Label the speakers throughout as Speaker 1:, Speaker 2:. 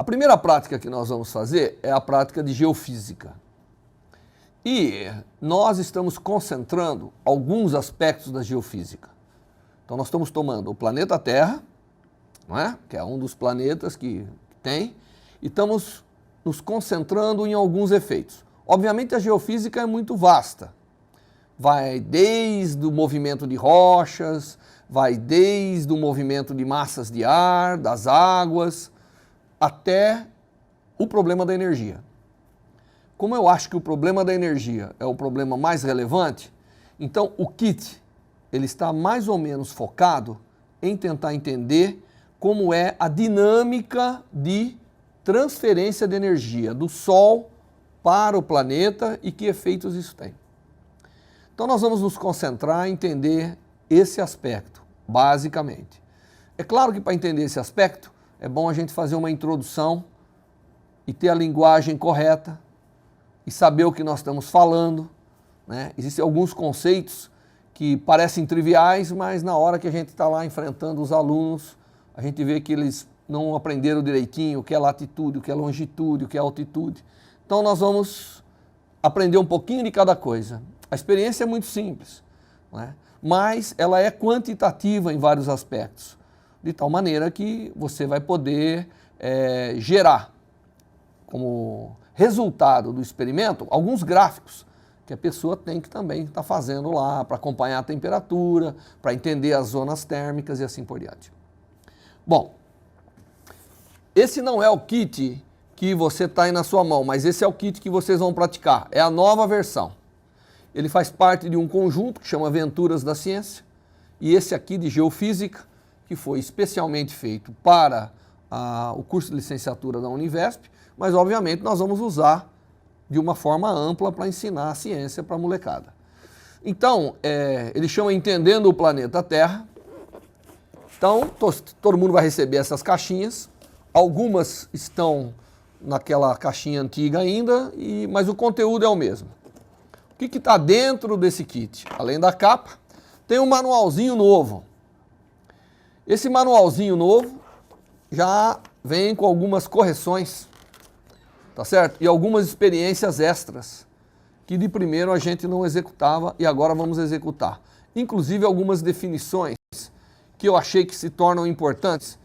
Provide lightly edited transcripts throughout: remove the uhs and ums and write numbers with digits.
Speaker 1: A primeira prática que nós vamos fazer é a prática de geofísica. E nós estamos concentrando alguns aspectos da geofísica. Então nós estamos tomando o planeta Terra, não é? Que é um dos planetas que tem, e estamos nos concentrando em alguns efeitos. Obviamente a geofísica é muito vasta. Vai desde o movimento de rochas, vai desde o movimento de massas de ar, das águas, até o problema da energia. Como eu acho que o problema da energia é o problema mais relevante, então o kit ele está mais ou menos focado em tentar entender como é a dinâmica de transferência de energia do Sol para o planeta e que efeitos isso tem. Então nós vamos nos concentrar em entender esse aspecto, basicamente. É claro que para entender esse aspecto, é bom a gente fazer uma introdução e ter a linguagem correta e saber o que nós estamos falando, né? Existem alguns conceitos que parecem triviais, mas na hora que a gente está lá enfrentando os alunos, a gente vê que eles não aprenderam direitinho o que é latitude, o que é longitude, o que é altitude. Então nós vamos aprender um pouquinho de cada coisa. A experiência é muito simples, né? Mas ela é quantitativa em vários aspectos, de tal maneira que você vai poder gerar, como resultado do experimento, alguns gráficos que a pessoa tem que também estar fazendo lá para acompanhar a temperatura, para entender as zonas térmicas e assim por diante. Bom, esse não é o kit que você está aí na sua mão, mas esse é o kit que vocês vão praticar, é a nova versão. Ele faz parte de um conjunto que chama Aventuras da Ciência, e esse aqui de Geofísica, que foi especialmente feito para o curso de licenciatura da Univesp, mas obviamente nós vamos usar de uma forma ampla para ensinar a ciência para a molecada. Então, ele chama Entendendo o Planeta Terra. Então, todo mundo vai receber essas caixinhas, algumas estão naquela caixinha antiga ainda, mas o conteúdo é o mesmo. O que está dentro desse kit? Além da capa, tem um manualzinho novo. Esse manualzinho novo já vem com algumas correções, tá certo? E algumas experiências extras, que de primeiro a gente não executava e agora vamos executar. Inclusive algumas definições que eu achei que se tornam importantes,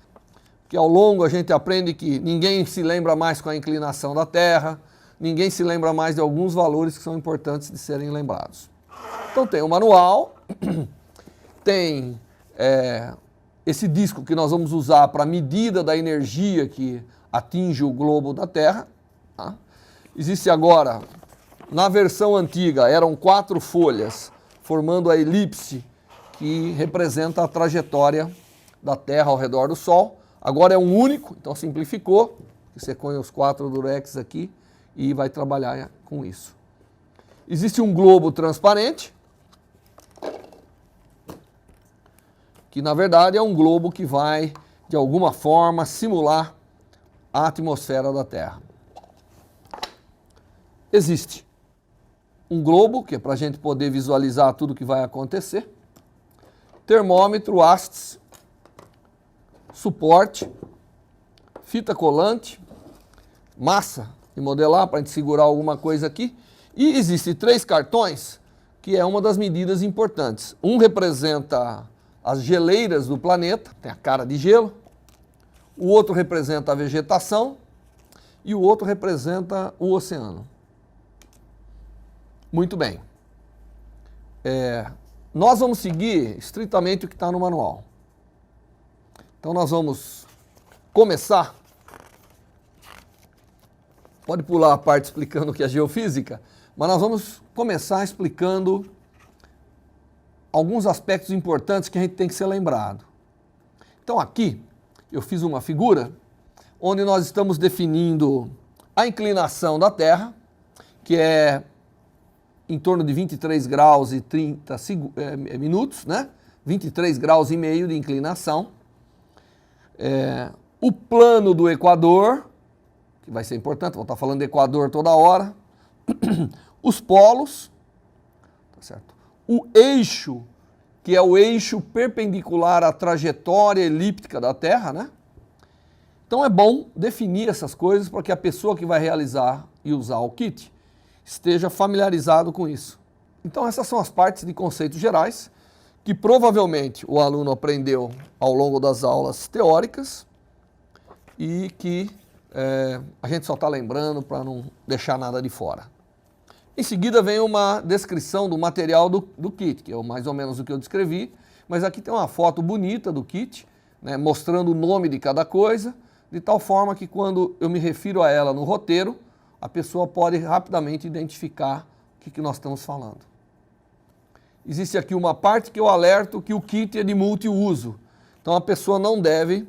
Speaker 1: que ao longo a gente aprende que ninguém se lembra mais com a inclinação da Terra, ninguém se lembra mais de alguns valores que são importantes de serem lembrados. Então tem o manual, tem esse disco que nós vamos usar para medida da energia que atinge o globo da Terra. Tá? Existe agora, na versão antiga, eram 4 folhas formando a elipse que representa a trajetória da Terra ao redor do Sol. Agora é um único, então simplificou, você põe os 4 durex aqui e vai trabalhar com isso. Existe um globo transparente, que na verdade é um globo que vai, de alguma forma, simular a atmosfera da Terra. Existe um globo, que é para a gente poder visualizar tudo o que vai acontecer, termômetro, hastes, suporte, fita colante, massa de modelar para a gente segurar alguma coisa aqui. E existem 3 cartões, que é uma das medidas importantes. Um representa as geleiras do planeta, tem a cara de gelo. O outro representa a vegetação e o outro representa o oceano. Muito bem. Nós vamos seguir estritamente o que está no manual. Então nós vamos começar. Pode pular a parte explicando o que é geofísica, mas nós vamos começar explicando alguns aspectos importantes que a gente tem que ser lembrado. Então aqui eu fiz uma figura onde nós estamos definindo a inclinação da Terra, que é em torno de 23 graus e 30 minutos, né? 23 graus e meio de inclinação. O plano do Equador, que vai ser importante, vou estar falando de Equador toda hora. Os polos, tá certo? O eixo, que é o eixo perpendicular à trajetória elíptica da Terra, né? Então é bom definir essas coisas para que a pessoa que vai realizar e usar o kit esteja familiarizado com isso. Então essas são as partes de conceitos gerais que provavelmente o aluno aprendeu ao longo das aulas teóricas e que a gente só está lembrando para não deixar nada de fora. Em seguida vem uma descrição do material do kit, que é mais ou menos o que eu descrevi, mas aqui tem uma foto bonita do kit, né, mostrando o nome de cada coisa, de tal forma que quando eu me refiro a ela no roteiro, a pessoa pode rapidamente identificar o que nós estamos falando. Existe aqui uma parte que eu alerto que o kit é de multiuso, então a pessoa não deve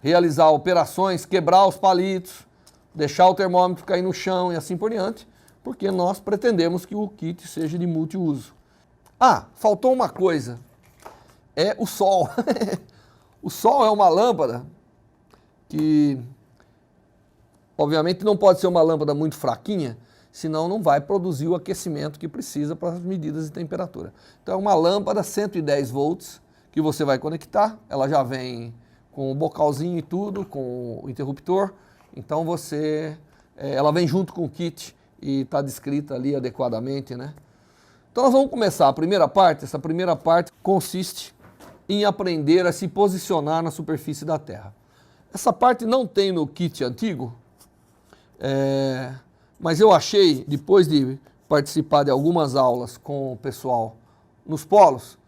Speaker 1: realizar operações, quebrar os palitos, deixar o termômetro cair no chão e assim por diante, porque nós pretendemos que o kit seja de multiuso. Ah, faltou uma coisa, é o sol. O sol é uma lâmpada que, obviamente, não pode ser uma lâmpada muito fraquinha, senão não vai produzir o aquecimento que precisa para as medidas de temperatura. Então é uma lâmpada 110 volts que você vai conectar, ela já vem com o bocalzinho e tudo, com o interruptor, então ela vem junto com o kit e está descrita ali adequadamente, né? Então nós vamos começar a primeira parte. Essa primeira parte consiste em aprender a se posicionar na superfície da Terra. Essa parte não tem no kit antigo, mas eu achei, depois de participar de algumas aulas com o pessoal nos polos,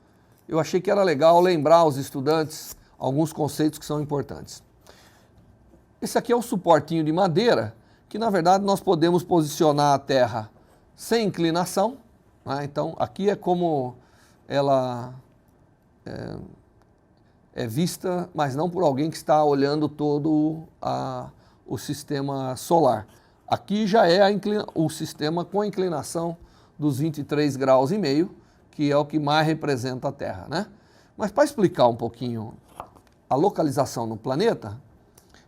Speaker 1: eu achei que era legal lembrar aos estudantes alguns conceitos que são importantes. Esse aqui é o suportinho de madeira, que na verdade nós podemos posicionar a Terra sem inclinação, né? Então aqui é como ela é vista, mas não por alguém que está olhando todo o sistema solar. Aqui já é o sistema com a inclinação dos 23 graus e meio, que é o que mais representa a Terra, né? Mas para explicar um pouquinho a localização no planeta,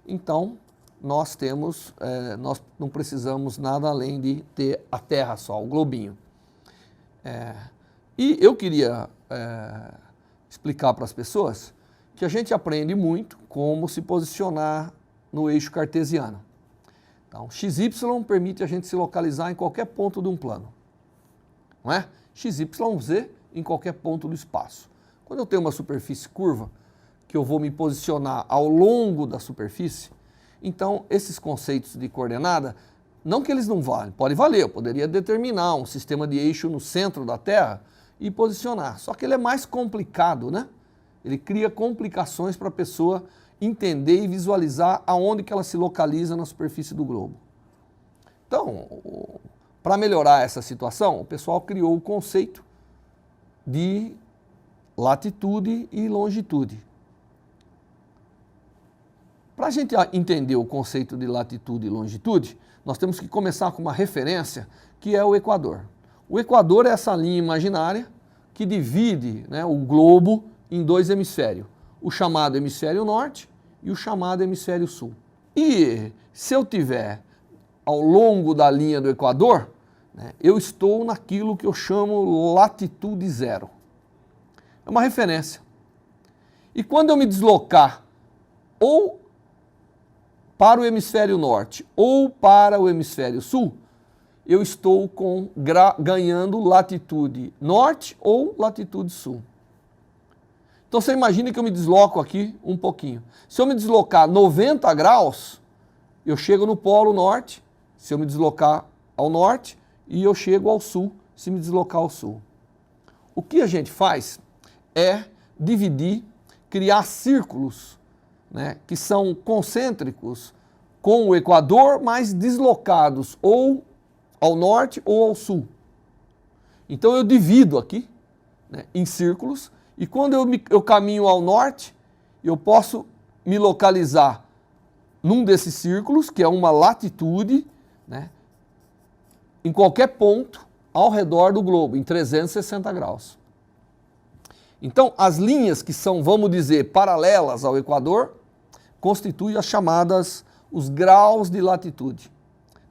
Speaker 1: então nós não precisamos nada além de ter a Terra só, o globinho. E eu queria explicar para as pessoas que a gente aprende muito como se posicionar no eixo cartesiano. Então, XY permite a gente se localizar em qualquer ponto de um plano, não é? XYZ em qualquer ponto do espaço. Quando eu tenho uma superfície curva, que eu vou me posicionar ao longo da superfície, então esses conceitos de coordenada, não que eles não valem, pode valer, eu poderia determinar um sistema de eixo no centro da Terra e posicionar, só que ele é mais complicado, né? Ele cria complicações para a pessoa entender e visualizar aonde que ela se localiza na superfície do globo. Então, para melhorar essa situação, o pessoal criou o conceito de latitude e longitude. Para a gente entender o conceito de latitude e longitude, nós temos que começar com uma referência que é o Equador. O Equador é essa linha imaginária que divide, né, o globo em dois hemisférios, o chamado hemisfério norte e o chamado hemisfério sul. E se eu tiver ao longo da linha do Equador, né, eu estou naquilo que eu chamo latitude zero. É uma referência. E quando eu me deslocar ou para o hemisfério norte ou para o hemisfério sul, eu estou ganhando latitude norte ou latitude sul. Então você imagina que eu me desloco aqui um pouquinho. Se eu me deslocar 90 graus, eu chego no polo norte. Se eu me deslocar ao norte, e eu chego ao sul, se me deslocar ao sul. O que a gente faz é dividir, criar círculos, né, que são concêntricos com o Equador, mas deslocados ou ao norte ou ao sul. Então eu divido aqui, né, em círculos, e quando eu caminho ao norte, eu posso me localizar num desses círculos, que é uma latitude, né, em qualquer ponto ao redor do globo, em 360 graus. Então, as linhas que são, vamos dizer, paralelas ao Equador, constituem as chamadas, os graus de latitude,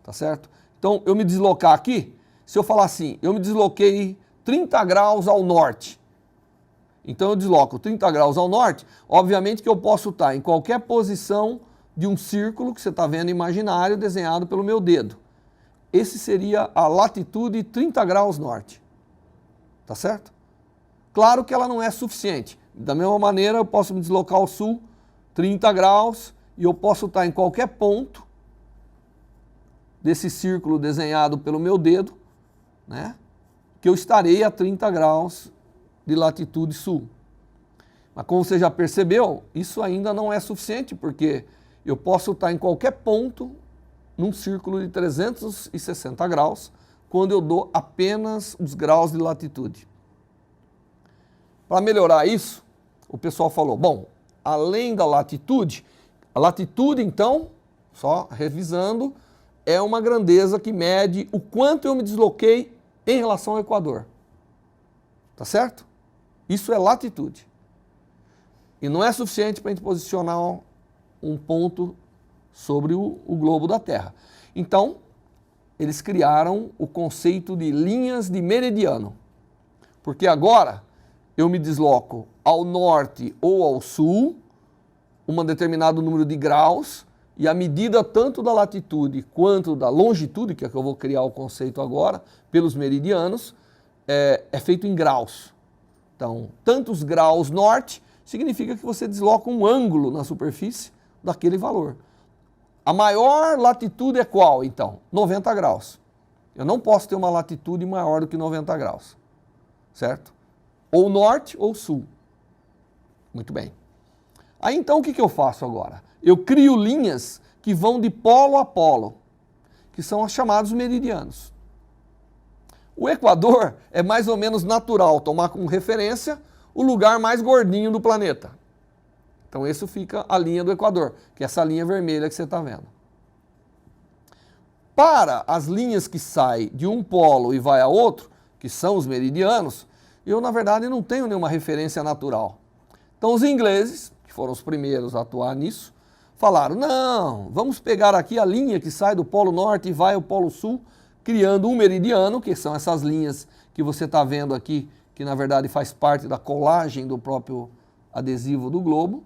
Speaker 1: tá certo? Então, eu me deslocar aqui, se eu falar assim, eu me desloquei 30 graus ao norte, Então eu desloco 30 graus ao norte, obviamente que eu posso estar em qualquer posição de um círculo que você está vendo imaginário desenhado pelo meu dedo. Esse seria a latitude 30 graus norte. Tá certo? Claro que ela não é suficiente. Da mesma maneira, eu posso me deslocar ao sul 30 graus e eu posso estar em qualquer ponto desse círculo desenhado pelo meu dedo, né? Que eu estarei a 30 graus de latitude sul. Mas como você já percebeu, isso ainda não é suficiente, porque eu posso estar em qualquer ponto num círculo de 360 graus, quando eu dou apenas os graus de latitude. Para melhorar isso, o pessoal falou, bom, além da latitude, a latitude então, só revisando, é uma grandeza que mede o quanto eu me desloquei em relação ao Equador. Tá certo? Isso é latitude. E não é suficiente para a gente posicionar um ponto sobre o globo da Terra. Então, eles criaram o conceito de linhas de meridiano. Porque agora eu me desloco ao norte ou ao sul, um determinado número de graus, e a medida tanto da latitude quanto da longitude, que é que eu vou criar o conceito agora, pelos meridianos, é feito em graus. Então, tantos graus norte significa que você desloca um ângulo na superfície daquele valor. A maior latitude é qual, então? 90 graus. Eu não posso ter uma latitude maior do que 90 graus, certo? Ou norte ou sul. Muito bem. Aí então o que eu faço agora? Eu crio linhas que vão de polo a polo, que são os chamados meridianos. O Equador é mais ou menos natural tomar como referência o lugar mais gordinho do planeta. Então, isso fica a linha do Equador, que é essa linha vermelha que você está vendo. Para as linhas que saem de um polo e vai a outro, que são os meridianos, eu, na verdade, não tenho nenhuma referência natural. Então, os ingleses, que foram os primeiros a atuar nisso, falaram, não, vamos pegar aqui a linha que sai do polo norte e vai ao polo sul, criando um meridiano, que são essas linhas que você está vendo aqui, que, na verdade, faz parte da colagem do próprio adesivo do globo.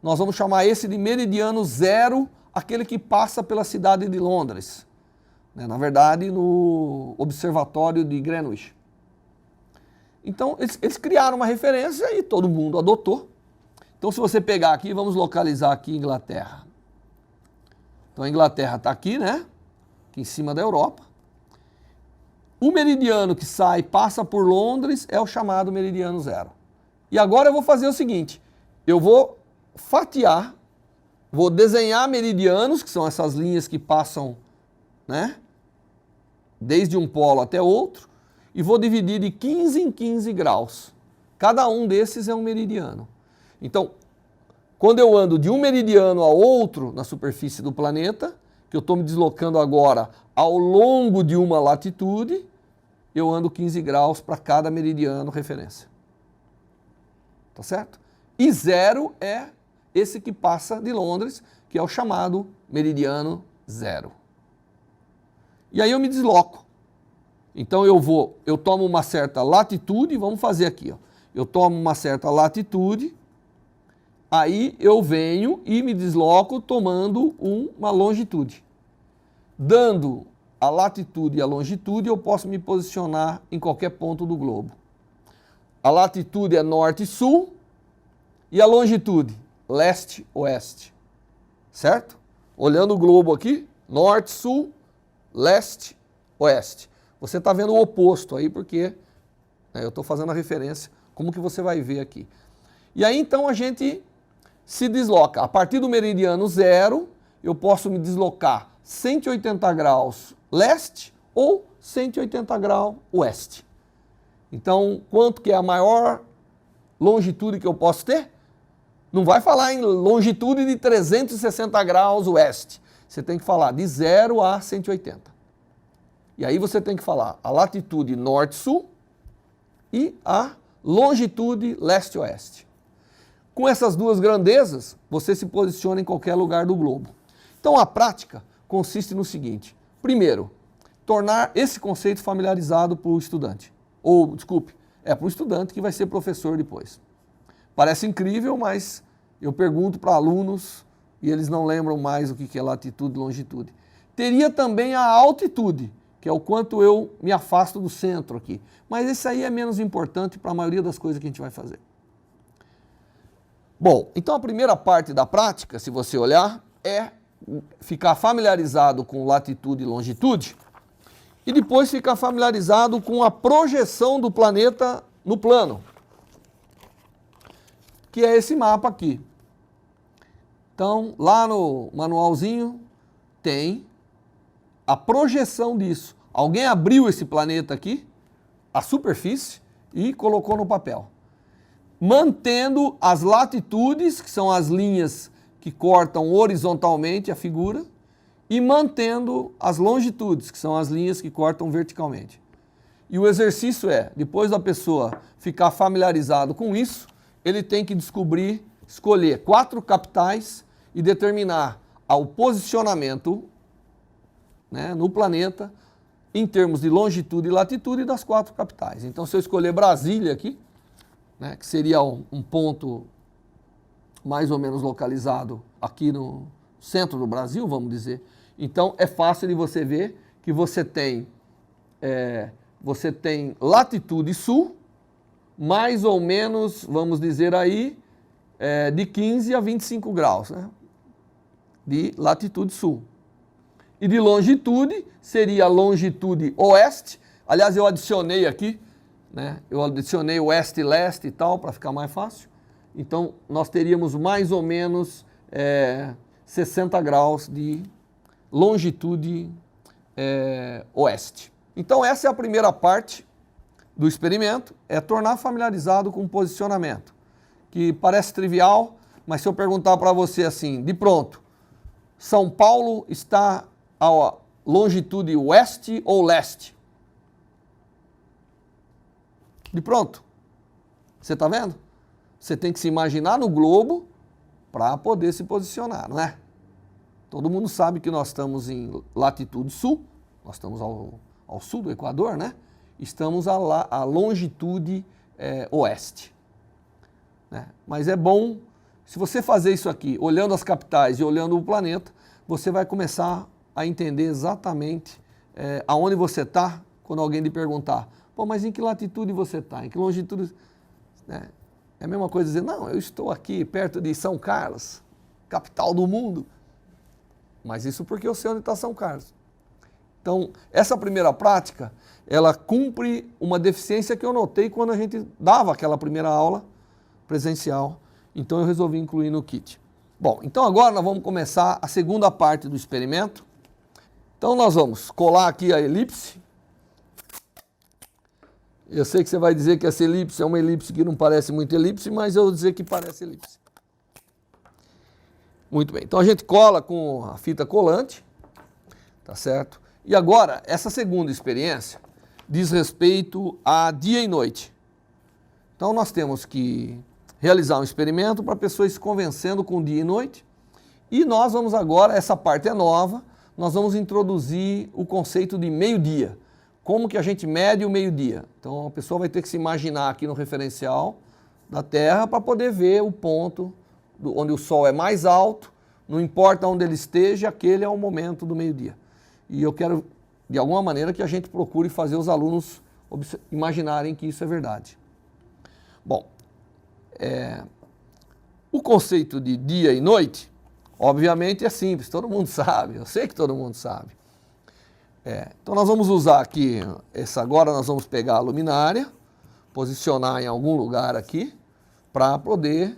Speaker 1: Nós vamos chamar esse de meridiano zero, aquele que passa pela cidade de Londres, né? Na verdade, no observatório de Greenwich. Então, eles criaram uma referência e todo mundo adotou. Então, se você pegar aqui, vamos localizar aqui Inglaterra. Então, a Inglaterra está aqui, né? Aqui em cima da Europa. O meridiano que sai, passa por Londres, é o chamado meridiano zero. E agora eu vou fazer o seguinte, eu vou fatiar, vou desenhar meridianos, que são essas linhas que passam, né, desde um polo até outro, e vou dividir de 15 em 15 graus. Cada um desses é um meridiano. Então, quando eu ando de um meridiano a outro na superfície do planeta, que eu estou me deslocando agora ao longo de uma latitude, eu ando 15 graus para cada meridiano referência. Tá certo? E zero é esse que passa de Londres, que é o chamado meridiano zero. E aí eu me desloco. Então eu tomo uma certa latitude, vamos fazer aqui, ó. Eu tomo uma certa latitude, aí eu venho e me desloco tomando uma longitude. Dando a latitude e a longitude, eu posso me posicionar em qualquer ponto do globo. A latitude é norte e sul e a longitude leste-oeste, certo? Olhando o globo aqui, norte, sul, leste, oeste. Você está vendo o oposto aí porque eu estou fazendo a referência, como que você vai ver aqui. E aí então a gente se desloca. A partir do meridiano zero, eu posso me deslocar 180 graus leste ou 180 graus oeste. Então, quanto que é a maior longitude que eu posso ter? Não vai falar em longitude de 360 graus oeste. Você tem que falar de 0 a 180. E aí você tem que falar a latitude norte-sul e a longitude leste-oeste. Com essas duas grandezas, você se posiciona em qualquer lugar do globo. Então, a prática consiste no seguinte. Primeiro, tornar esse conceito familiarizado para o estudante. Ou, desculpe, É para o estudante que vai ser professor depois. Parece incrível, mas eu pergunto para alunos e eles não lembram mais o que é latitude e longitude. Teria também a altitude, que é o quanto eu me afasto do centro aqui. Mas esse aí é menos importante para a maioria das coisas que a gente vai fazer. Bom, então a primeira parte da prática, se você olhar, é ficar familiarizado com latitude e longitude e depois ficar familiarizado com a projeção do planeta no plano, que é esse mapa aqui. Então, lá no manualzinho tem a projeção disso. Alguém abriu esse planeta aqui, a superfície, e colocou no papel, mantendo as latitudes, que são as linhas que cortam horizontalmente a figura, e mantendo as longitudes, que são as linhas que cortam verticalmente. E o exercício é, depois da pessoa ficar familiarizado com isso, ele tem que descobrir, escolher 4 capitais e determinar o posicionamento, né, no planeta em termos de longitude e latitude das 4 capitais. Então, se eu escolher Brasília aqui, né, que seria um ponto mais ou menos localizado aqui no centro do Brasil, vamos dizer, então é fácil de você ver que você tem latitude sul, mais ou menos, vamos dizer aí, de 15 a 25 graus, né, de latitude sul. E de longitude, seria a longitude oeste. Aliás, eu adicionei aqui, né? Eu adicionei oeste e leste e tal, para ficar mais fácil. Então, nós teríamos mais ou menos 60 graus de longitude oeste. Então, essa é a primeira parte do experimento, é tornar familiarizado com o posicionamento. Que parece trivial, mas se eu perguntar para você assim, de pronto, São Paulo está a longitude oeste ou leste? De pronto. Você está vendo? Você tem que se imaginar no globo para poder se posicionar, não é? Todo mundo sabe que nós estamos em latitude sul, nós estamos ao sul do Equador, né? Estamos a longitude oeste. Né? Mas é bom, se você fazer isso aqui, olhando as capitais e olhando o planeta, você vai começar a entender exatamente aonde você está quando alguém lhe perguntar, pô, mas em que latitude você está? Em que longitude? Né? É a mesma coisa dizer, não, eu estou aqui perto de São Carlos, capital do mundo. Mas isso porque eu sei onde está São Carlos. Então, essa primeira prática, ela cumpre uma deficiência que eu notei quando a gente dava aquela primeira aula presencial. Então, eu resolvi incluir no kit. Bom, então agora nós vamos começar a segunda parte do experimento. Então, nós vamos colar aqui a elipse. Eu sei que você vai dizer que essa elipse é uma elipse que não parece muito elipse, mas eu vou dizer que parece elipse. Muito bem, então a gente cola com a fita colante, tá certo? E agora, essa segunda experiência diz respeito a dia e noite. Então nós temos que realizar um experimento para a pessoa ir se convencendo com dia e noite. E nós vamos agora, essa parte é nova, nós vamos introduzir o conceito de meio-dia. Como que a gente mede o meio-dia? Então a pessoa vai ter que se imaginar aqui no referencial da Terra para poder ver o ponto onde o Sol é mais alto, não importa onde ele esteja, aquele é o momento do meio-dia. E eu quero, de alguma maneira, que a gente procure fazer os alunos imaginarem que isso é verdade. Bom, o conceito de dia e noite, obviamente é simples, todo mundo sabe, eu sei que todo mundo sabe. Então nós vamos usar aqui, agora nós vamos pegar a luminária, posicionar em algum lugar aqui, para poder,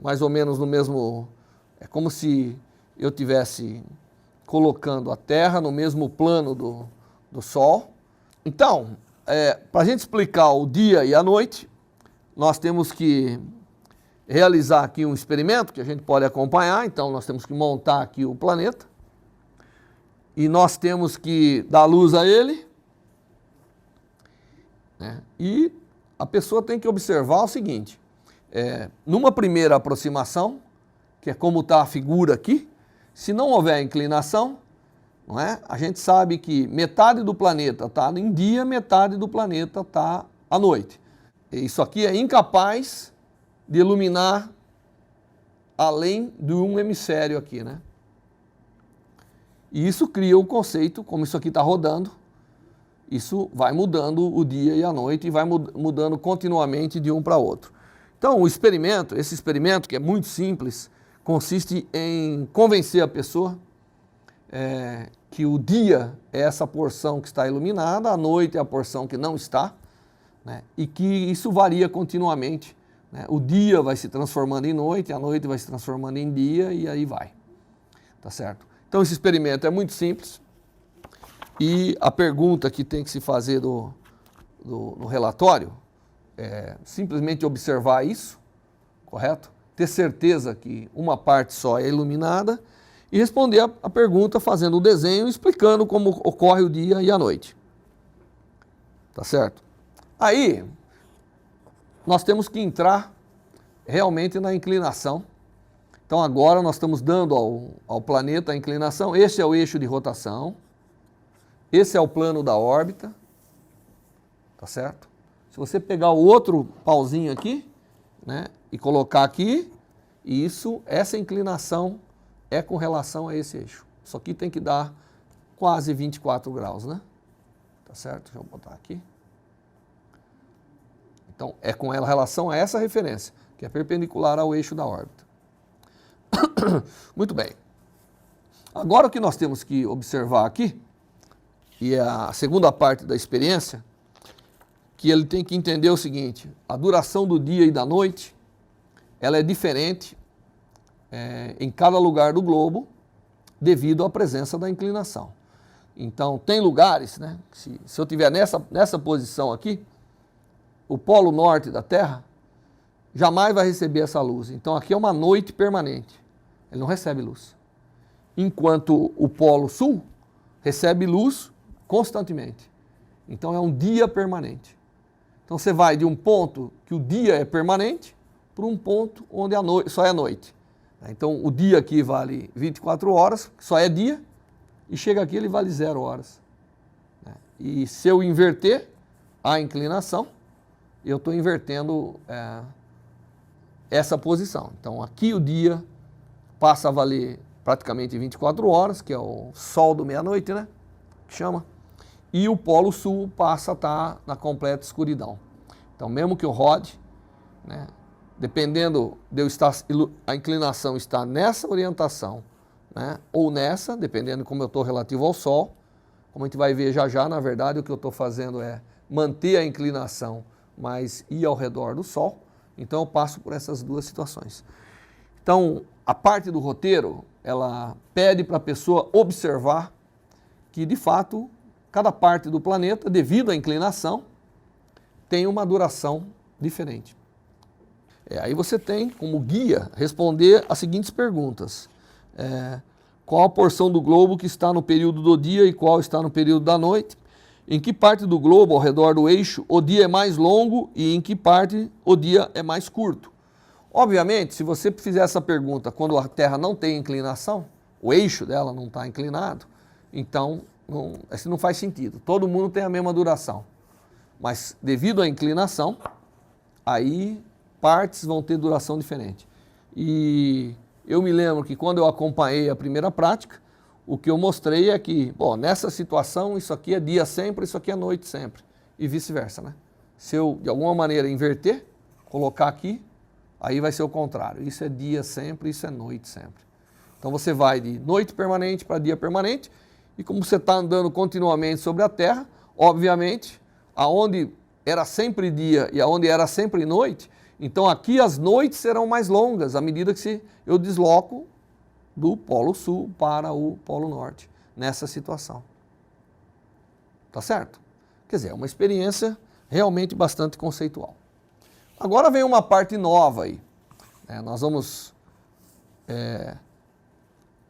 Speaker 1: mais ou menos no mesmo, é como se eu estivesse colocando a Terra no mesmo plano do Sol. Então, para a gente explicar o dia e a noite, nós temos que realizar aqui um experimento que a gente pode acompanhar. Então nós temos que montar aqui o planeta e nós temos que dar luz a ele, né? E a pessoa tem que observar o seguinte, numa primeira aproximação, que é como está a figura aqui, se não houver inclinação, não é? A gente sabe que metade do planeta está em dia, metade do planeta está à noite. Isso aqui é incapaz de iluminar além de um hemisfério aqui, né? E isso cria o conceito, como isso aqui está rodando, isso vai mudando o dia e a noite e vai mudando continuamente de um para outro. Então, esse experimento, que é muito simples, consiste em convencer a pessoa que o dia é essa porção que está iluminada, a noite é a porção que não está, né? E que isso varia continuamente, né? O dia vai se transformando em noite, a noite vai se transformando em dia e aí vai, tá certo? Então esse experimento é muito simples e a pergunta que tem que se fazer no relatório é simplesmente observar isso, correto? Ter certeza que uma parte só é iluminada e responder a pergunta fazendo o desenho, explicando como ocorre o dia e a noite. Tá certo? Aí, nós temos que entrar realmente na inclinação. Então agora nós estamos dando ao planeta a inclinação. Esse é o eixo de rotação. Esse é o plano da órbita. Tá certo? Se você pegar o outro pauzinho aqui, né, e colocar aqui, essa inclinação é com relação a esse eixo. Isso aqui tem que dar quase 24 graus, né? Tá certo? Deixa eu botar aqui. Então, é com relação a essa referência, que é perpendicular ao eixo da órbita. Muito bem. Agora o que nós temos que observar aqui, e é a segunda parte da experiência, que ele tem que entender o seguinte: a duração do dia e da noite, ela é diferente em cada lugar do globo, devido à presença da inclinação. Então, tem lugares, né, se eu estiver nessa posição aqui, o polo norte da Terra jamais vai receber essa luz. Então, aqui é uma noite permanente. Ele não recebe luz. Enquanto o polo sul recebe luz constantemente. Então, é um dia permanente. Então, você vai de um ponto que o dia é permanente para um ponto onde a noite só é noite. Então, o dia aqui vale 24 horas, só é dia, e chega aqui ele vale 0 horas. E se eu inverter a inclinação, eu estou invertendo essa posição. Então, aqui o dia passa a valer praticamente 24 horas, que é o sol do meia-noite, né? Que chama. E o polo sul passa a estar na completa escuridão. Então, mesmo que eu rode, né, dependendo de eu estar, a inclinação está nessa orientação, né, ou nessa, dependendo de como eu estou relativo ao Sol. Como a gente vai ver já, na verdade, o que eu estou fazendo é manter a inclinação, mas ir ao redor do Sol. Então, eu passo por essas duas situações. Então, a parte do roteiro, ela pede para a pessoa observar que, de fato, cada parte do planeta, devido à inclinação, tem uma duração diferente. Aí você tem como guia responder as seguintes perguntas. Qual a porção do globo que está no período do dia e qual está no período da noite? Em que parte do globo, ao redor do eixo, o dia é mais longo e em que parte o dia é mais curto? Obviamente, se você fizer essa pergunta quando a Terra não tem inclinação, o eixo dela não está inclinado, então isso não faz sentido. Todo mundo tem a mesma duração. Mas devido à inclinação, aí partes vão ter duração diferente. E eu me lembro que quando eu acompanhei a primeira prática, o que eu mostrei é que, bom, nessa situação, isso aqui é dia sempre, isso aqui é noite sempre. E vice-versa, né? Se eu, de alguma maneira, inverter, colocar aqui, aí vai ser o contrário. Isso é dia sempre, isso é noite sempre. Então você vai de noite permanente para dia permanente, e como você está andando continuamente sobre a Terra, obviamente, aonde era sempre dia e aonde era sempre noite, então aqui as noites serão mais longas à medida que eu desloco do Polo Sul para o Polo Norte, nessa situação. Tá certo? Quer dizer, é uma experiência realmente bastante conceitual. Agora vem uma parte nova aí. Nós vamos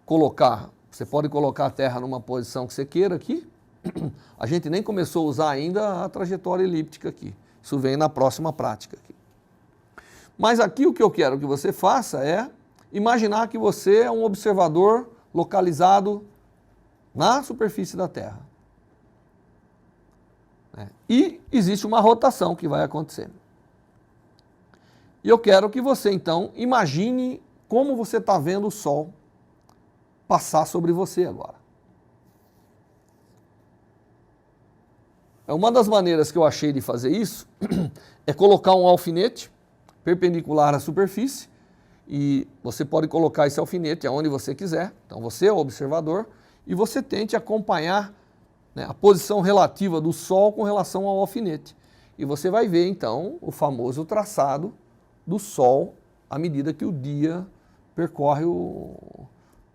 Speaker 1: colocar, você pode colocar a Terra numa posição que você queira aqui. A gente nem começou a usar ainda a trajetória elíptica aqui. Isso vem na próxima prática aqui. Mas aqui o que eu quero que você faça é imaginar que você é um observador localizado na superfície da Terra. né? E existe uma rotação que vai acontecer. E eu quero que você, então, imagine como você está vendo o Sol passar sobre você agora. Uma das maneiras que eu achei de fazer isso é colocar um alfinete perpendicular à superfície, e você pode colocar esse alfinete aonde você quiser. Então você é o observador e você tente acompanhar, né, a posição relativa do Sol com relação ao alfinete. E você vai ver então o famoso traçado do Sol à medida que o dia percorre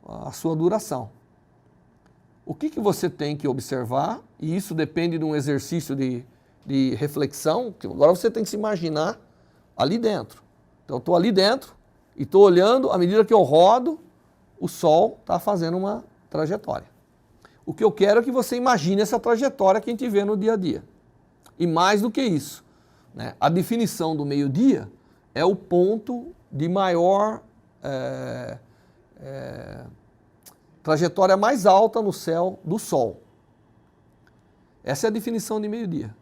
Speaker 1: a sua duração. O que você tem que observar, e isso depende de um exercício de reflexão, que agora você tem que se imaginar ali dentro. Então eu estou ali dentro e estou olhando, à medida que eu rodo, o Sol está fazendo uma trajetória. O que eu quero é que você imagine essa trajetória que a gente vê no dia a dia. E mais do que isso, né, a definição do meio-dia é o ponto de maior trajetória mais alta no céu do Sol. Essa é a definição de meio-dia.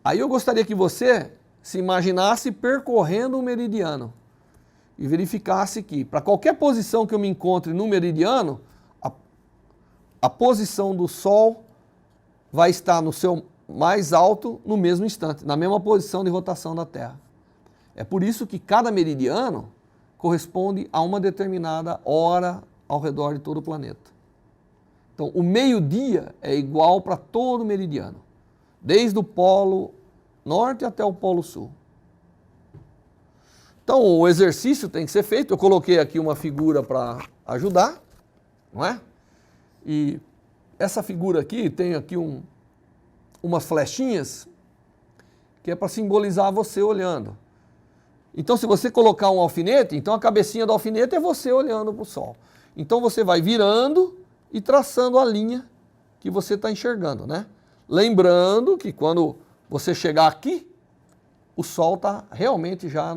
Speaker 1: Aí eu gostaria que você se imaginasse percorrendo o meridiano e verificasse que, para qualquer posição que eu me encontre no meridiano, a posição do Sol vai estar no seu mais alto no mesmo instante, na mesma posição de rotação da Terra. É por isso que cada meridiano corresponde a uma determinada hora ao redor de todo o planeta. Então, o meio-dia é igual para todo o meridiano, desde o polo norte até o polo sul. Então, o exercício tem que ser feito. Eu coloquei aqui uma figura para ajudar, não é? E essa figura aqui tem aqui umas flechinhas que é para simbolizar você olhando. Então, se você colocar um alfinete, então a cabecinha do alfinete é você olhando para o Sol. Então você vai virando e traçando a linha que você está enxergando, né? Lembrando que quando você chegar aqui, o Sol está realmente já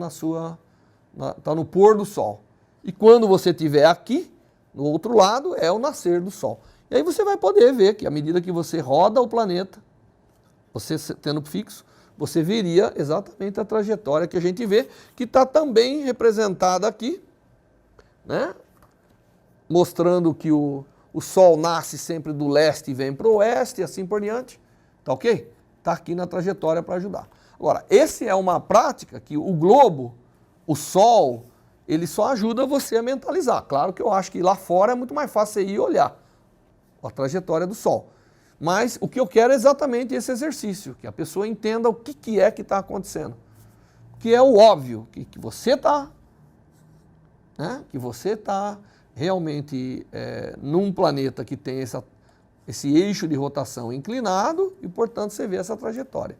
Speaker 1: está no pôr do Sol. E quando você estiver aqui, no outro lado, é o nascer do Sol. E aí você vai poder ver que à medida que você roda o planeta, você tendo fixo, você veria exatamente a trajetória que a gente vê, que está também representada aqui, né? Mostrando que o Sol nasce sempre do leste e vem para o oeste e assim por diante. Tá ok? Está aqui na trajetória para ajudar. Agora, essa é uma prática que o globo, o Sol, ele só ajuda você a mentalizar. Claro que eu acho que lá fora é muito mais fácil você ir olhar a trajetória do Sol. Mas o que eu quero é exatamente esse exercício, que a pessoa entenda o que é que está acontecendo. Que é o óbvio, que você está, né, que você está realmente num planeta que tem esse eixo de rotação inclinado e, portanto, você vê essa trajetória.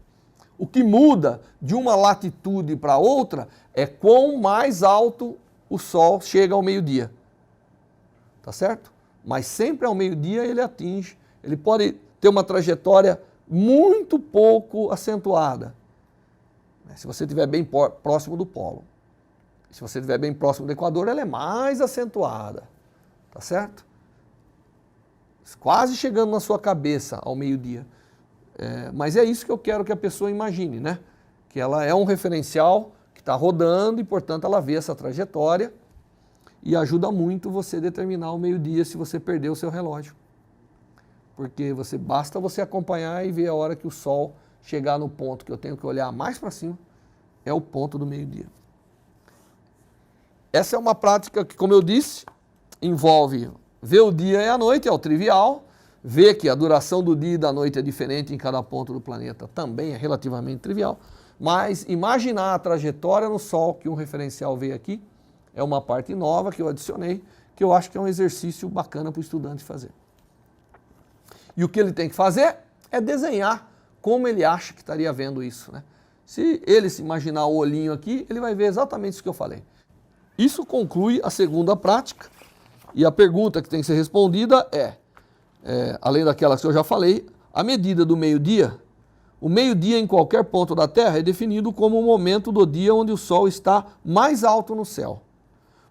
Speaker 1: O que muda de uma latitude para outra é quão mais alto o Sol chega ao meio-dia. Tá certo? Mas sempre ao meio-dia ele atinge, ele pode ter uma trajetória muito pouco acentuada, se você estiver bem próximo do polo. Se você estiver bem próximo do Equador, ela é mais acentuada, tá certo? Quase chegando na sua cabeça ao meio-dia. Mas é isso que eu quero que a pessoa imagine, né? Que ela é um referencial que está rodando e, portanto, ela vê essa trajetória e ajuda muito você determinar o meio-dia se você perder o seu relógio. Porque basta você acompanhar e ver a hora que o Sol chegar no ponto que eu tenho que olhar mais para cima, é o ponto do meio-dia. Essa é uma prática que, como eu disse, envolve ver o dia e a noite, é o trivial, ver que a duração do dia e da noite é diferente em cada ponto do planeta também é relativamente trivial, mas imaginar a trajetória no Sol, que um referencial veio aqui, é uma parte nova que eu adicionei, que eu acho que é um exercício bacana para o estudante fazer. E o que ele tem que fazer é desenhar como ele acha que estaria vendo isso, né? Se ele se imaginar o olhinho aqui, ele vai ver exatamente isso que eu falei. Isso conclui a segunda prática. E a pergunta que tem que ser respondida além daquelas que eu já falei, a medida do meio-dia, o meio-dia em qualquer ponto da Terra é definido como o momento do dia onde o Sol está mais alto no céu.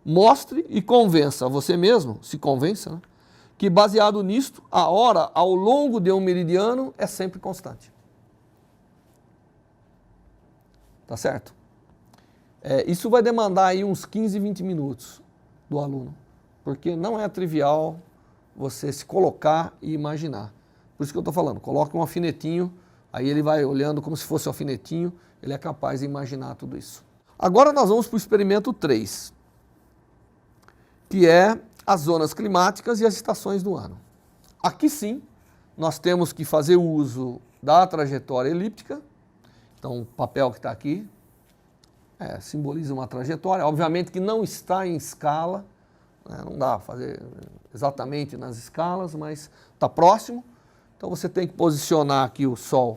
Speaker 1: Mostre e convença a você mesmo, se convença, né, que baseado nisto, a hora ao longo de um meridiano é sempre constante. tá certo? Isso vai demandar aí uns 15, 20 minutos do aluno, porque não é trivial você se colocar e imaginar. Por isso que eu estou falando, coloque um alfinetinho, aí ele vai olhando como se fosse um alfinetinho, ele é capaz de imaginar tudo isso. Agora nós vamos para o experimento 3, que é as zonas climáticas e as estações do ano. Aqui sim, nós temos que fazer uso da trajetória elíptica, então o papel que está aqui simboliza uma trajetória, obviamente que não está em escala, né, não dá para fazer exatamente nas escalas, mas está próximo, então você tem que posicionar aqui o Sol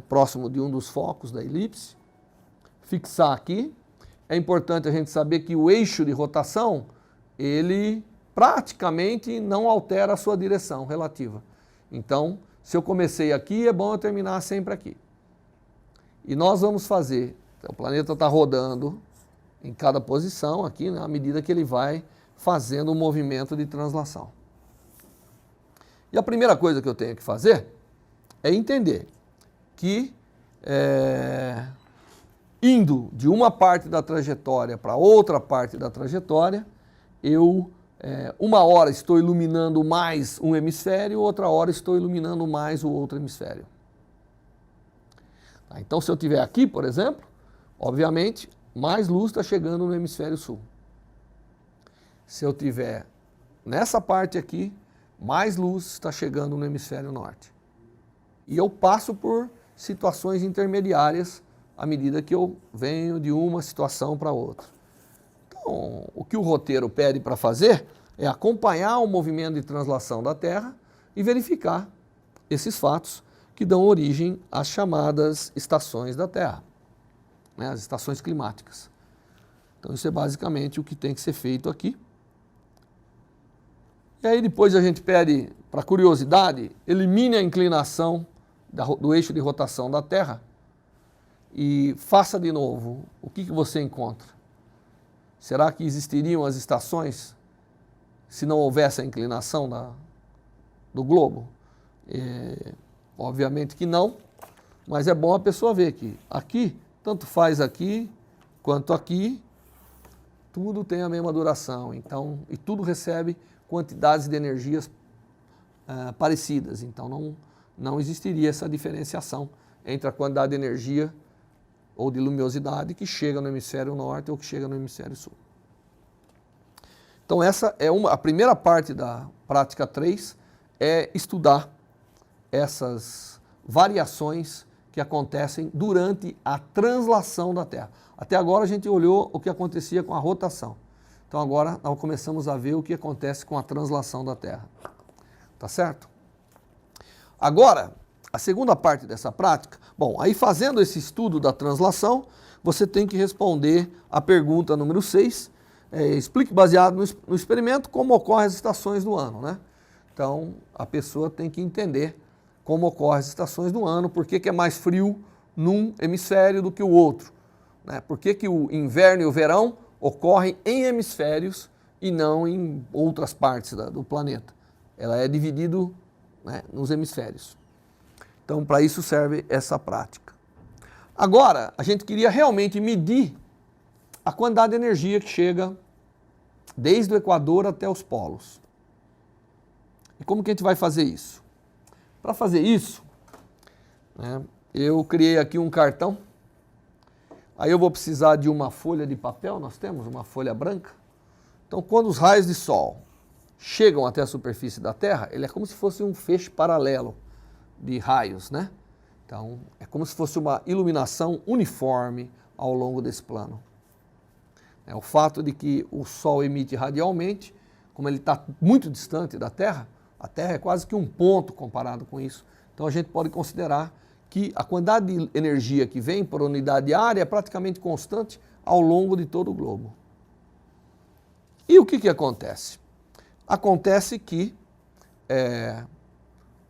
Speaker 1: próximo de um dos focos da elipse, fixar aqui. É importante a gente saber que o eixo de rotação, ele praticamente não altera a sua direção relativa. Então, se eu comecei aqui, é bom eu terminar sempre aqui. E nós vamos fazer, o planeta está rodando em cada posição aqui, né, à medida que ele vai fazendo o movimento de translação. E a primeira coisa que eu tenho que fazer é entender que indo de uma parte da trajetória para outra parte da trajetória, eu uma hora estou iluminando mais um hemisfério, outra hora estou iluminando mais o outro hemisfério. Então, se eu estiver aqui, por exemplo, obviamente, mais luz está chegando no hemisfério sul. Se eu estiver nessa parte aqui, mais luz está chegando no hemisfério norte. E eu passo por situações intermediárias à medida que eu venho de uma situação para outra. Então, o que o roteiro pede para fazer é acompanhar o movimento de translação da Terra e verificar esses fatos que dão origem às chamadas estações da Terra, né, as estações climáticas. Então, isso é basicamente o que tem que ser feito aqui. E aí depois a gente pede, para curiosidade, elimine a inclinação do eixo de rotação da Terra e faça de novo. O que você encontra? Será que existiriam as estações se não houvesse a inclinação do globo? Obviamente que não, mas é bom a pessoa ver que aqui, tanto faz aqui quanto aqui, tudo tem a mesma duração, então, e tudo recebe quantidades de energias parecidas, então não existiria essa diferenciação entre a quantidade de energia ou de luminosidade que chega no hemisfério norte ou que chega no hemisfério sul. Então essa é a primeira parte da prática 3, é estudar essas variações que acontecem durante a translação da Terra. Até agora a gente olhou o que acontecia com a rotação. Então agora nós começamos a ver o que acontece com a translação da Terra. Tá certo? Agora, a segunda parte dessa prática, bom, aí fazendo esse estudo da translação, você tem que responder a pergunta número 6, explique baseado no experimento como ocorrem as estações do ano, né? Então, a pessoa tem que entender como ocorrem as estações do ano, por que é mais frio num hemisfério do que o outro, né? Por que o inverno e o verão ocorrem em hemisférios e não em outras partes do planeta. Ela é dividido, né, nos hemisférios. Então, para isso serve essa prática. Agora, a gente queria realmente medir a quantidade de energia que chega desde o Equador até os polos. E como que a gente vai fazer isso? Para fazer isso, né, eu criei aqui um cartão. Aí eu vou precisar de uma folha de papel, nós temos uma folha branca. Então, quando os raios de sol chegam até a superfície da Terra, ele é como se fosse um feixe paralelo de raios, né? Então, é como se fosse uma iluminação uniforme ao longo desse plano. O fato de que o Sol emite radialmente, como ele está muito distante da Terra, a Terra é quase que um ponto comparado com isso. Então, a gente pode considerar que a quantidade de energia que vem por unidade de área é praticamente constante ao longo de todo o globo. E o que acontece? Acontece que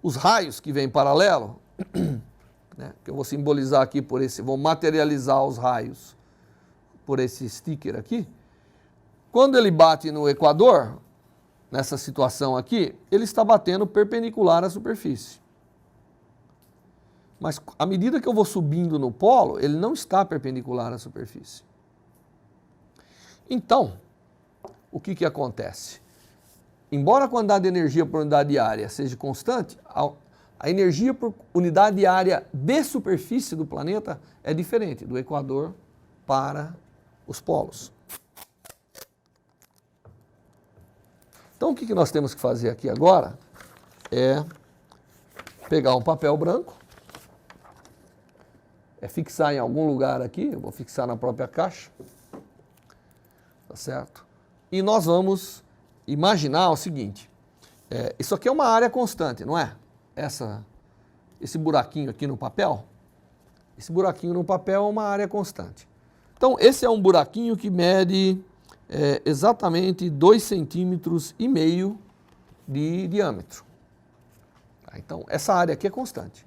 Speaker 1: os raios que vêm paralelo, né, que eu vou simbolizar aqui por vou materializar os raios por esse sticker aqui, quando ele bate no Equador, nessa situação aqui, ele está batendo perpendicular à superfície. Mas à medida que eu vou subindo no polo, ele não está perpendicular à superfície. Então, o que acontece? Embora a quantidade de energia por unidade de área seja constante, a energia por unidade de área de superfície do planeta é diferente, do Equador para os polos. Então, o que nós temos que fazer aqui agora é pegar um papel branco, fixar em algum lugar aqui, eu vou fixar na própria caixa, tá certo? E nós vamos imaginar o seguinte, isso aqui é uma área constante, não é? Esse buraquinho aqui no papel, esse buraquinho no papel é uma área constante. Então, esse é um buraquinho que mede exatamente 2,5 centímetros de diâmetro. Então, essa área aqui é constante.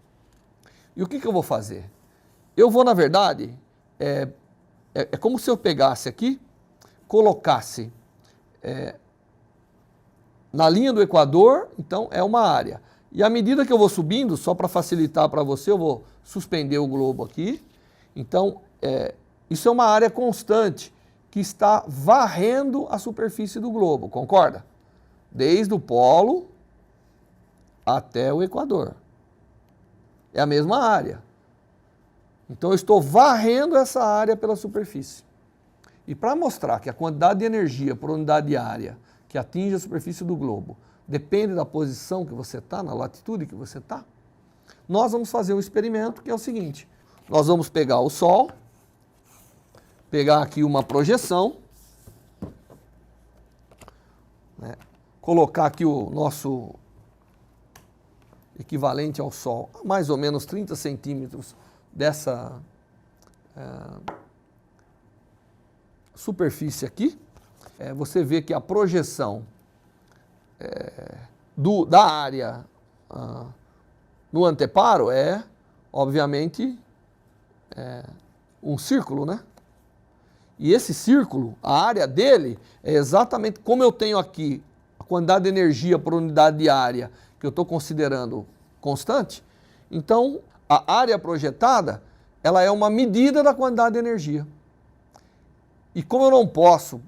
Speaker 1: E o que eu vou fazer? Eu vou, na verdade, é como se eu pegasse aqui, colocasse na linha do Equador, então é uma área. E à medida que eu vou subindo, só para facilitar para você, eu vou suspender o globo aqui. Então, isso é uma área constante que está varrendo a superfície do globo, concorda? Desde o polo até o Equador. É a mesma área. Então, eu estou varrendo essa área pela superfície. E para mostrar que a quantidade de energia por unidade de área que atinge a superfície do globo depende da posição que você está, na latitude que você está, nós vamos fazer um experimento que é o seguinte. Nós vamos pegar o Sol, pegar aqui uma projeção, né, colocar aqui o nosso equivalente ao Sol, a mais ou menos 30 centímetros dessa superfície aqui. Você vê que a projeção da área no anteparo obviamente, um círculo, né? E esse círculo, a área dele é exatamente como eu tenho aqui a quantidade de energia por unidade de área que eu estou considerando constante. Então, a área projetada, ela é uma medida da quantidade de energia. E como eu não posso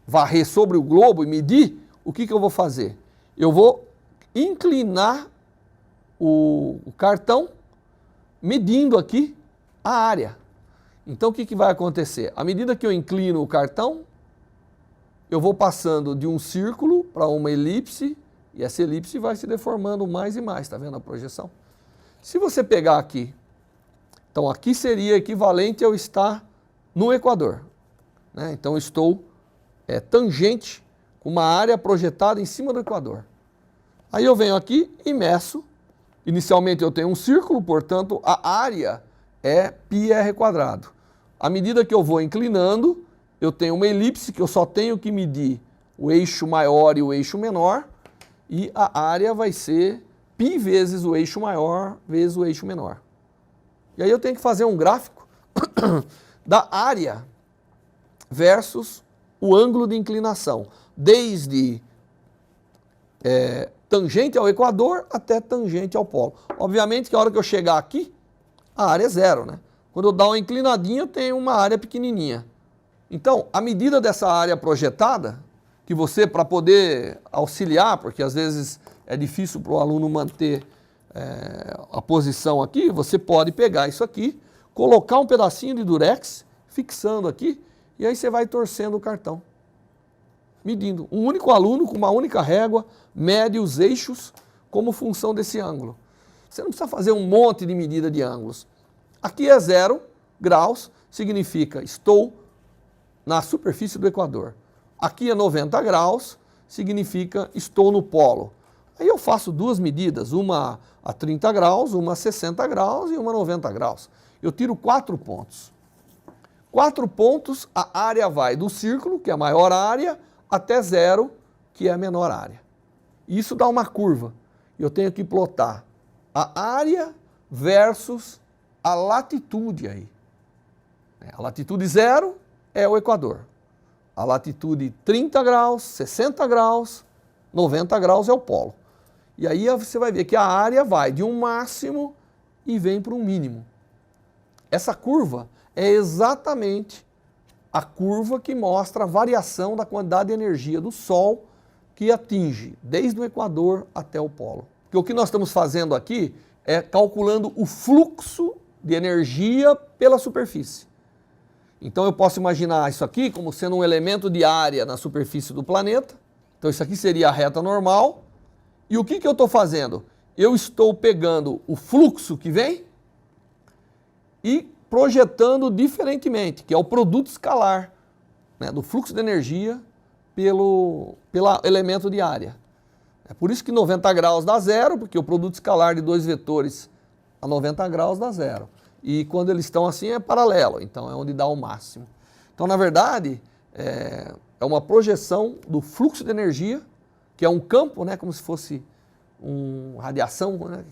Speaker 1: varrer sobre o globo e medir, o que eu vou fazer? Eu vou inclinar o cartão medindo aqui a área. Então, o que vai acontecer? À medida que eu inclino o cartão, eu vou passando de um círculo para uma elipse, e essa elipse vai se deformando mais e mais, está vendo a projeção? Se você pegar aqui, então aqui seria equivalente ao estar no Equador, né? Então, eu estou tangente com uma área projetada em cima do Equador. Aí eu venho aqui e meço. Inicialmente eu tenho um círculo, portanto, a área é πr². À medida que eu vou inclinando, eu tenho uma elipse que eu só tenho que medir o eixo maior e o eixo menor, e a área vai ser π vezes o eixo maior vezes o eixo menor. E aí eu tenho que fazer um gráfico da área versus o ângulo de inclinação, desde tangente ao Equador até tangente ao polo. Obviamente que a hora que eu chegar aqui, a área é zero, né? Quando eu dar uma inclinadinha, eu tenho uma área pequenininha. Então, a medida dessa área projetada, que você, para poder auxiliar, porque às vezes é difícil para o aluno manter a posição aqui, você pode pegar isso aqui, colocar um pedacinho de durex, fixando aqui, e aí você vai torcendo o cartão, medindo. Um único aluno, com uma única régua, mede os eixos como função desse ângulo. Você não precisa fazer um monte de medida de ângulos. Aqui é 0 graus, significa estou na superfície do Equador. Aqui é 90 graus, significa estou no polo. Aí eu faço duas medidas, uma a 30 graus, uma a 60 graus e uma a 90 graus. Eu tiro 4 pontos. 4 pontos, a área vai do círculo, que é a maior área, até 0, que é a menor área. Isso dá uma curva. Eu tenho que plotar a área versus a latitude aí. A latitude 0 é o Equador. A latitude 30 graus, 60 graus, 90 graus é o polo. E aí você vai ver que a área vai de um máximo e vem para um mínimo. Essa curva é exatamente a curva que mostra a variação da quantidade de energia do Sol que atinge desde o Equador até o polo. Porque o que nós estamos fazendo aqui é calculando o fluxo de energia pela superfície. Então eu posso imaginar isso aqui como sendo um elemento de área na superfície do planeta. Então isso aqui seria a reta normal. E o que eu estou fazendo? Eu estou pegando o fluxo que vem e projetando diferentemente, que é o produto escalar, né, do fluxo de energia pelo elemento de área. É por isso que 90 graus dá zero, porque o produto escalar de dois vetores a 90 graus dá zero. E quando eles estão assim é paralelo, então é onde dá o máximo. Então, na verdade, é uma projeção do fluxo de energia, que é um campo, né, como se fosse uma radiação, né,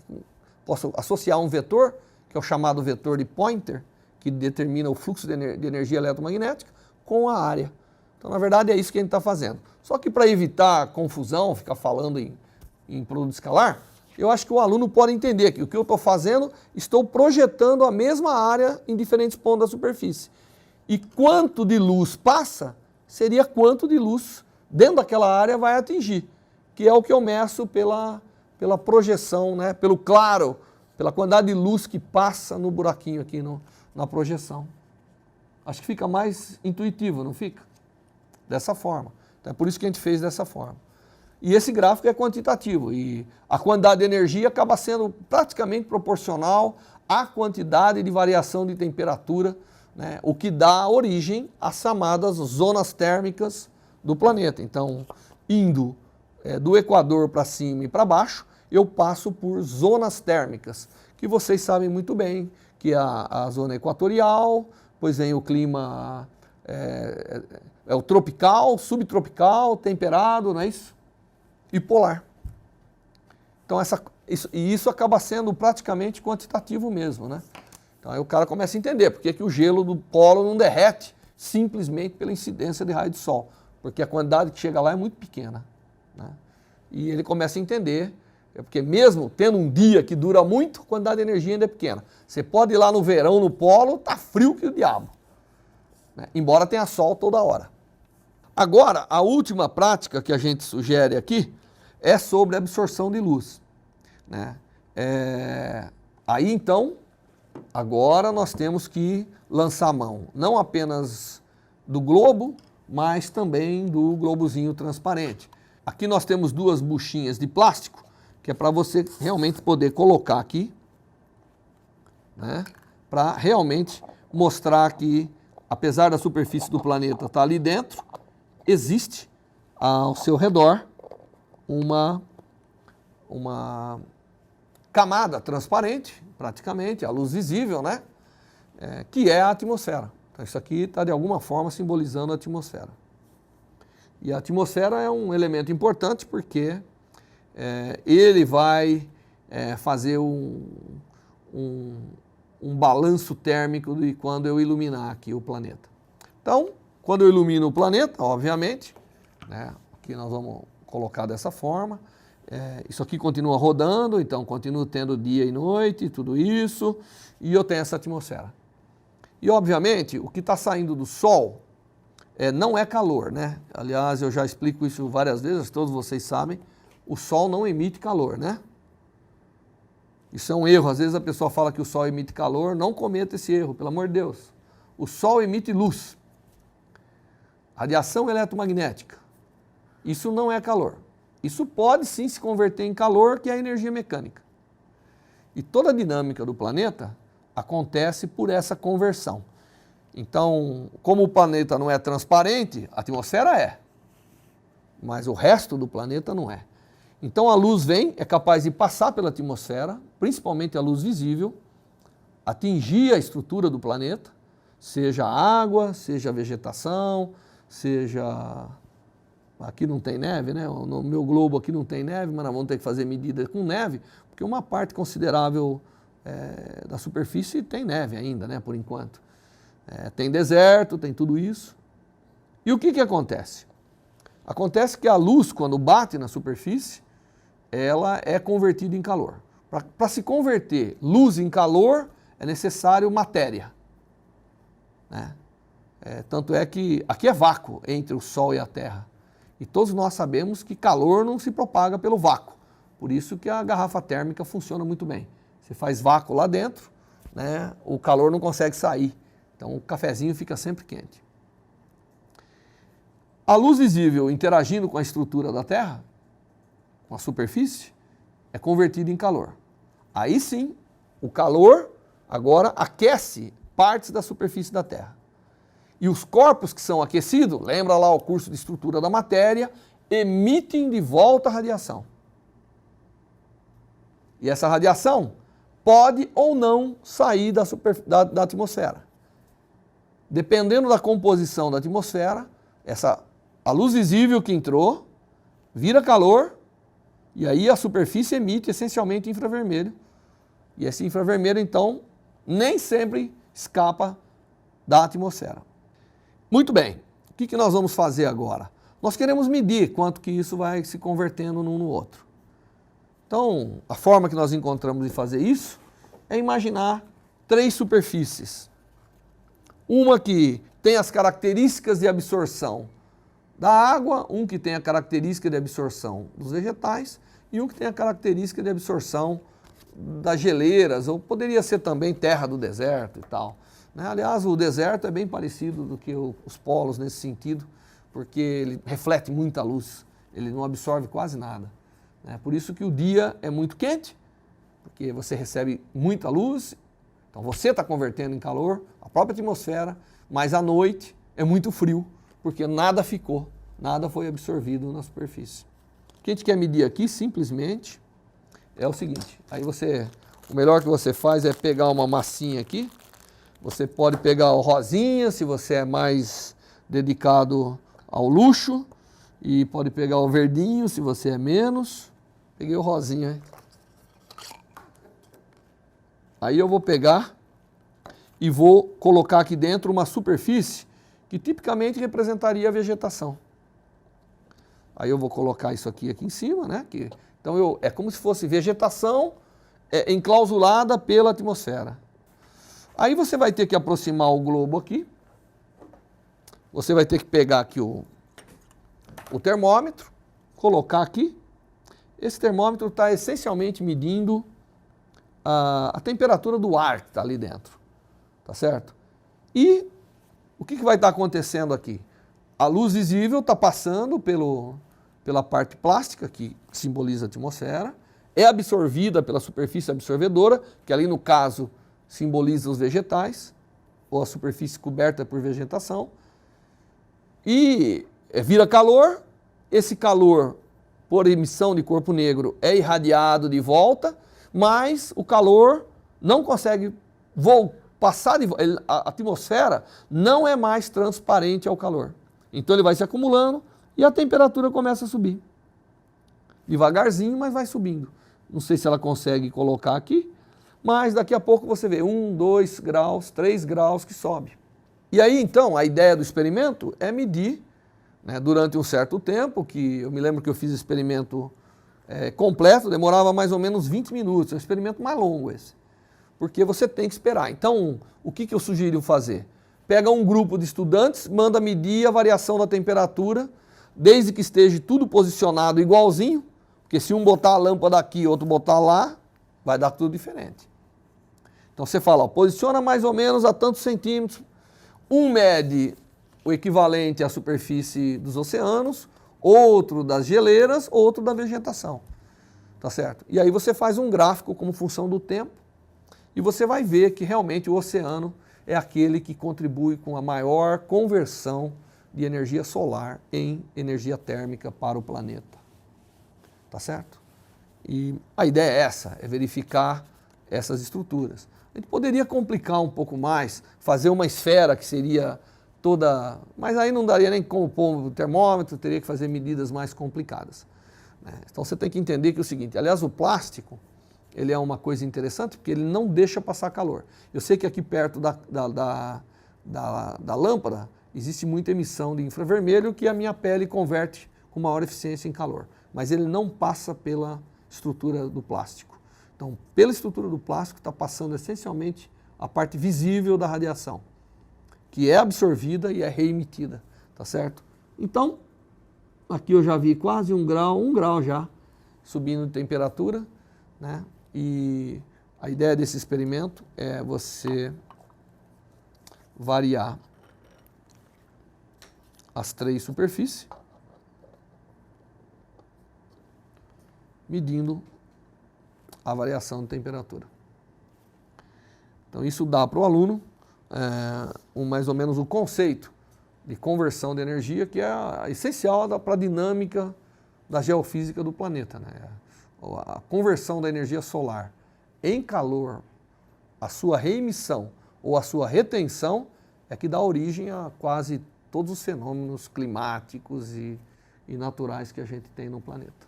Speaker 1: posso associar um vetor, que é o chamado vetor de Poynter, que determina o fluxo de energia eletromagnética, com a área. Então, na verdade, é isso que a gente está fazendo. Só que para evitar confusão, ficar falando em produto escalar, eu acho que o aluno pode entender que o que eu estou fazendo, estou projetando a mesma área em diferentes pontos da superfície. E quanto de luz passa, seria quanto de luz dentro daquela área vai atingir, que é o que eu meço pela projeção, né, pelo claro, pela quantidade de luz que passa no buraquinho aqui na projeção. Acho que fica mais intuitivo, não fica? Dessa forma. Então é por isso que a gente fez dessa forma. E esse gráfico é quantitativo e a quantidade de energia acaba sendo praticamente proporcional à quantidade de variação de temperatura, né, o que dá origem às chamadas zonas térmicas do planeta. Então, indo do Equador para cima e para baixo, eu passo por zonas térmicas, que vocês sabem muito bem, que é a zona equatorial, depois vem o clima o tropical, subtropical, temperado, não é isso? E polar. Então isso acaba sendo praticamente quantitativo mesmo, né? Então aí o cara começa a entender por que o gelo do polo não derrete simplesmente pela incidência de raio de sol, porque a quantidade que chega lá é muito pequena, né? E ele começa a entender, porque mesmo tendo um dia que dura muito, a quantidade de energia ainda é pequena. Você pode ir lá no verão no polo, tá frio que o diabo, né? Embora tenha sol toda hora. Agora, a última prática que a gente sugere aqui é sobre a absorção de luz, né? Aí então, agora nós temos que lançar mão, não apenas do globo, mas também do globozinho transparente. Aqui nós temos duas buchinhas de plástico, que é para você realmente poder colocar aqui, né? Para realmente mostrar que, apesar da superfície do planeta estar ali dentro, existe ao seu redor uma camada transparente, praticamente, a luz visível, né? Que é a atmosfera. Então isso aqui está de alguma forma simbolizando a atmosfera. E a atmosfera é um elemento importante porque ele vai fazer um balanço térmico de quando eu iluminar aqui o planeta. Então, quando eu ilumino o planeta, obviamente, né, aqui nós vamos colocar dessa forma, isso aqui continua rodando, então continuo tendo dia e noite, tudo isso, e eu tenho essa atmosfera. E obviamente, o que está saindo do Sol não é calor, né? Aliás, eu já explico isso várias vezes, todos vocês sabem, o Sol não emite calor, né? Isso é um erro, às vezes a pessoa fala que o Sol emite calor, não cometa esse erro, pelo amor de Deus. O Sol emite luz. Radiação eletromagnética. Isso não é calor. Isso pode sim se converter em calor, que é a energia mecânica. E toda a dinâmica do planeta acontece por essa conversão. Então, como o planeta não é transparente, a atmosfera é. Mas o resto do planeta não é. Então a luz vem, é capaz de passar pela atmosfera, principalmente a luz visível, atingir a estrutura do planeta, seja água, seja vegetação, seja... Aqui não tem neve, né? No meu globo aqui não tem neve, mas nós vamos ter que fazer medida com neve, porque uma parte considerável da superfície tem neve ainda, né? Por enquanto. Tem deserto, tem tudo isso. E o que acontece? Acontece que a luz, quando bate na superfície, ela é convertida em calor. Para se converter luz em calor, é necessário matéria, né? Tanto é que aqui é vácuo entre o Sol e a Terra. E todos nós sabemos que calor não se propaga pelo vácuo. Por isso que a garrafa térmica funciona muito bem. Você faz vácuo lá dentro, né, o calor não consegue sair. Então o cafezinho fica sempre quente. A luz visível interagindo com a estrutura da Terra, com a superfície, é convertida em calor. Aí sim, o calor agora aquece partes da superfície da Terra. E os corpos que são aquecidos, lembra lá o curso de estrutura da matéria, emitem de volta a radiação. E essa radiação pode ou não sair da atmosfera. Dependendo da composição da atmosfera, a luz visível que entrou vira calor e aí a superfície emite essencialmente infravermelho. E esse infravermelho, então, nem sempre escapa da atmosfera. Muito bem, o que nós vamos fazer agora? Nós queremos medir quanto que isso vai se convertendo num no outro. Então, a forma que nós encontramos de fazer isso é imaginar 3 superfícies. Uma que tem as características de absorção da água, um que tem a característica de absorção dos vegetais e um que tem a característica de absorção das geleiras, ou poderia ser também terra do deserto e tal. Aliás, o deserto é bem parecido do que os polos nesse sentido, porque ele reflete muita luz, ele não absorve quase nada. Por isso que o dia é muito quente, porque você recebe muita luz, então você está convertendo em calor, a própria atmosfera, mas à noite é muito frio, porque nada ficou, nada foi absorvido na superfície. O que a gente quer medir aqui, simplesmente, é o seguinte, o melhor que você faz é pegar uma massinha aqui. Você pode pegar o rosinha, se você é mais dedicado ao luxo, e pode pegar o verdinho, se você é menos. Peguei o rosinha. Aí eu vou pegar e vou colocar aqui dentro uma superfície que tipicamente representaria a vegetação. Aí eu vou colocar isso aqui em cima, né? Então é como se fosse vegetação enclausulada pela atmosfera. Aí você vai ter que aproximar o globo aqui, você vai ter que pegar aqui o termômetro, colocar aqui. Esse termômetro está essencialmente medindo a temperatura do ar que está ali dentro, tá certo? E o que vai estar acontecendo aqui? A luz visível está passando pela parte plástica, que simboliza a atmosfera, é absorvida pela superfície absorvedora, que ali no caso simboliza os vegetais, ou a superfície coberta por vegetação, e vira calor, esse calor, por emissão de corpo negro, é irradiado de volta, mas o calor não consegue passar de volta, a atmosfera não é mais transparente ao calor. Então ele vai se acumulando e a temperatura começa a subir. Devagarzinho, mas vai subindo. Não sei se ela consegue colocar aqui, mas daqui a pouco você vê 1, 2 graus, 3 graus que sobe. E aí então a ideia do experimento é medir, né, durante um certo tempo, que eu me lembro que eu fiz experimento completo, demorava mais ou menos 20 minutos, é um experimento mais longo esse, porque você tem que esperar. Então o que eu sugiro fazer? Pega um grupo de estudantes, manda medir a variação da temperatura, desde que esteja tudo posicionado igualzinho, porque se um botar a lâmpada aqui e outro botar lá, vai dar tudo diferente. Então você fala, ó, posiciona mais ou menos a tantos centímetros, um mede o equivalente à superfície dos oceanos, outro das geleiras, outro da vegetação, tá certo? E aí você faz um gráfico como função do tempo e você vai ver que realmente o oceano é aquele que contribui com a maior conversão de energia solar em energia térmica para o planeta, tá certo? E a ideia é essa, é verificar essas estruturas. A gente poderia complicar um pouco mais, fazer uma esfera que seria toda... Mas aí não daria nem como pôr o termômetro, teria que fazer medidas mais complicadas, né? Então você tem que entender que é o seguinte, aliás o plástico, ele é uma coisa interessante porque ele não deixa passar calor. Eu sei que aqui perto da lâmpada existe muita emissão de infravermelho que a minha pele converte com maior eficiência em calor, mas ele não passa pela estrutura do plástico. Então, pela estrutura do plástico está passando essencialmente a parte visível da radiação, que é absorvida e é reemitida, tá certo? Então, aqui eu já vi quase 1 grau já subindo de temperatura, né? E a ideia desse experimento é você variar as 3 superfícies, medindo a variação de temperatura. Então isso dá para o aluno mais ou menos o conceito de conversão de energia, que é essencial para a dinâmica da geofísica do planeta, né? A conversão da energia solar em calor, a sua reemissão ou a sua retenção é que dá origem a quase todos os fenômenos climáticos e naturais que a gente tem no planeta.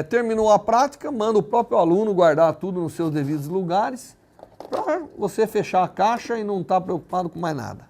Speaker 1: Terminou a prática, manda o próprio aluno guardar tudo nos seus devidos lugares, para você fechar a caixa e não estar preocupado com mais nada.